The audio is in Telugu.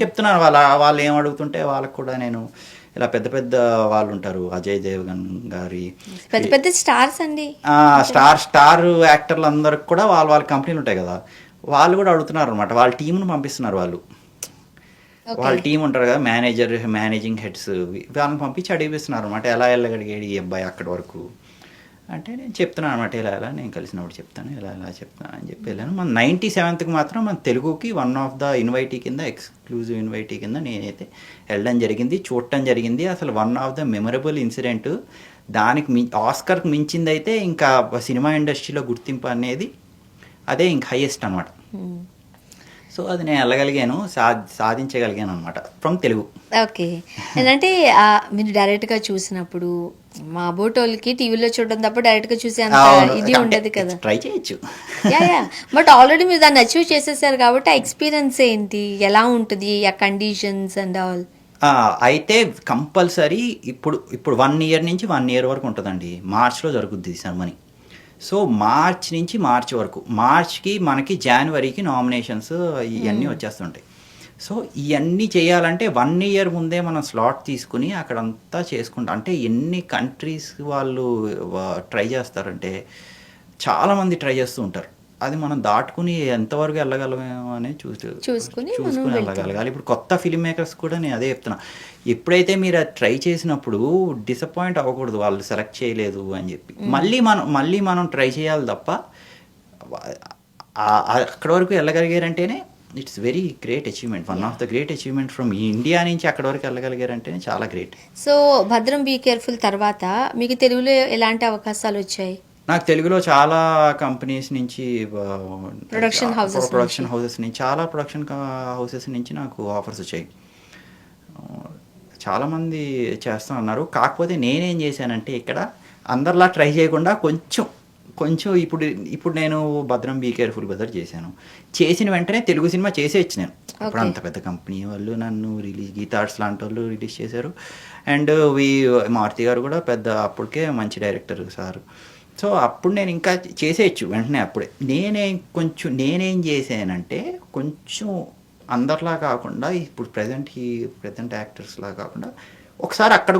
చెప్తున్నాను వాళ్ళు ఏం అడుగుతుంటే వాళ్ళకు కూడా నేను ఇలా పెద్ద పెద్ద వాళ్ళు ఉంటారు, అజయ్ దేవగన్ గారి పెద్ద పెద్ద స్టార్స్ అండి. స్టార్ యాక్టర్లు అందరికి కూడా వాళ్ళ కంపెనీలు ఉంటాయి కదా, వాళ్ళు కూడా అడుగుతున్నారు అనమాట. వాళ్ళ టీంను పంపిస్తున్నారు వాళ్ళు. వాళ్ళ టీం ఉంటారు కదా, మేనేజింగ్ హెడ్స్, వాళ్ళని పంపించి అడిగిపిస్తున్నారు అనమాట. ఎలా వెళ్ళగలిగాడు ఈ అబ్బాయి అక్కడి వరకు అంటే నేను చెప్తున్నాను అనమాట. ఇలా నేను కలిసినప్పుడు చెప్తాను, ఇలా చెప్తాను అని చెప్పి వెళ్ళాను. మన 97th మాత్రం మన తెలుగుకి వన్ ఆఫ్ ద ఇన్వైటీ కింద, ఎక్స్క్లూజివ్ ఇన్వైటీ కింద నేనైతే వెళ్ళడం జరిగింది, చూడటం జరిగింది. అసలు one of the memorable incident. దానికి ఆస్కర్కి మించింది అయితే ఇంకా సినిమా ఇండస్ట్రీలో గుర్తింపు అనేది అదే ఇంక హైయెస్ట్ అనమాట. సో అది నేను వెళ్ళగలిగాను, సాధించగలిగాను అనమాట ఫ్రమ్ తెలుగు. ఓకే. ఏంటంటే మీరు డైరెక్ట్గా చూసినప్పుడు మా బోటోళ్ళకి టీవీలో చూడడం తప్ప డైరెక్ట్గా చూసే అంత ఇది ఉండదు కదా. ట్రై చేయొచ్చు. యా బట్ ఆల్రెడీ మీరు దాన్ని అచీవ్ చేసేసారు కాబట్టి ఆ ఎక్స్పీరియన్స్ ఏంటి, ఎలా ఉంటుంది, ఆ కండిషన్స్ అండ్ ఆల్? అయితే కంపల్సరీ ఇప్పుడు 1 year నుంచి 1 year వరకు ఉంటుందండి. మార్చ్లో జరుగుద్ది సెరమనీ. సో మార్చ్ నుంచి మార్చ్ వరకు, మార్చ్కి మనకి జనవరికి నామినేషన్స్ ఇవన్నీ వచ్చేస్తుంటాయి. సో ఇవన్నీ చేయాలంటే 1 year ముందే మనం స్లాట్ తీసుకుని అక్కడంతా చేసుకుంటాం. అంటే ఎన్ని కంట్రీస్ వాళ్ళు ట్రై చేస్తారంటే చాలామంది ట్రై చేస్తూ ఉంటారు. అది మనం దాటుకుని ఎంతవరకు వెళ్ళగలమేమో అనేది చూసుకుని వెళ్ళగలగాలి. ఇప్పుడు కొత్త ఫిల్మ్ మేకర్స్ కూడా నేను అదే చెప్తున్నా, ఎప్పుడైతే మీరు అది ట్రై చేసినప్పుడు డిసప్పాయింట్ అవ్వకూడదు, వాళ్ళు సెలెక్ట్ చేయలేదు అని చెప్పి. మళ్ళీ మనం ట్రై చేయాలి తప్ప అక్కడి వరకు వెళ్ళగలిగారంటేనే it's very great achievement. One of the great achievement from India నుంచి అక్కడి వరకు వెళ్ళగలిగారంటేనే చాలా గ్రేట్. సో భద్రం బీ కేర్ఫుల్ తర్వాత మీకు తెలుగులో ఎలాంటి అవకాశాలు వచ్చాయి? నాకు తెలుగులో చాలా కంపెనీస్ నుంచి, ప్రొడక్షన్ హౌసెస్ నుంచి, చాలా ప్రొడక్షన్ హౌసెస్ నుంచి నాకు ఆఫర్స్ వచ్చాయి. చాలామంది చేస్తూ ఉన్నారు. కాకపోతే నేనేం చేశానంటే ఇక్కడ అందరిలా ట్రై చేయకుండా కొంచెం ఇప్పుడు నేను భద్రం బీ కేర్ఫుల్ బ్రదర్ చేసిన వెంటనే తెలుగు సినిమా చేసేయచ్చు నేను. అప్పుడు అంత పెద్ద కంపెనీ వాళ్ళు నన్ను గీతార్ట్స్ లాంటి వాళ్ళు రిలీజ్ చేశారు. అండ్ మారుతి గారు కూడా పెద్ద అప్పటికే మంచి డైరెక్టర్ సార్. సో అప్పుడు నేను ఇంకా చేసేయచ్చు వెంటనే అప్పుడే. నేనేం చేశానంటే కొంచెం అందరిలా కాకుండా ఇప్పుడు ప్రజెంట్ యాక్టర్స్లా కాకుండా ఒకసారి అక్కడ